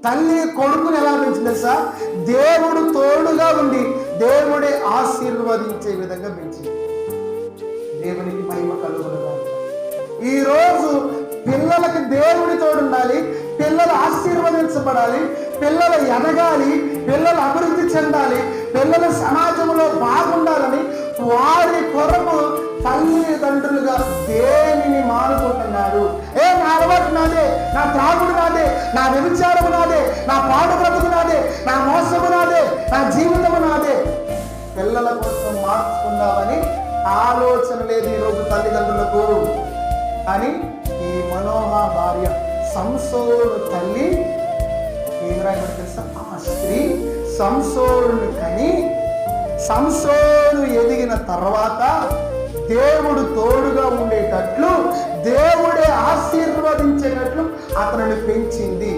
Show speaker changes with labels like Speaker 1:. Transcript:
Speaker 1: తల్లి కొడుకుని ఎలా పెంచింది తెలుసా? దేవుడు తోడుగా ఉండి దేవుడే ఆశీర్వదించే విధంగా పెంచింది. దేవునికి మహిమ కలుగునుగాక. ఈరోజు పిల్లలకి దేవుడి తోడుండాలి, పిల్లలు ఆశీర్వదించబడాలి, పిల్లలు ఎదగాలి, పిల్లలు అభివృద్ధి చెందాలి, పిల్లలు సమాజంలో బాగుండాలని వారి కొరకు తల్లిదండ్రులుగా దేనిని మానుకుంటున్నారు? నా అలవాటు నాదే, నా త్రాగుడు నాదే, నా వ్యభిచారము నాదే, నా పాడు బ్రతుకు నాదే, నా మోసము నాదే, నా జీవితము నాదే. పిల్లల కోసం మార్చుకుందామని ఆలోచన లేదు ఈరోజు తల్లిదండ్రులకు. కానీ ఈ మనోహ భార్య సంసోను తల్లి ఏం రాయబడి తెలుసా? ఆ స్త్రీ సంసోనుని కని సంసోను ఎదిగిన తర్వాత దేవుడు తోడుగా ఉండేటట్లు, దేవుడే ఆశీర్వదించేటట్లు అతనిని పెంచింది.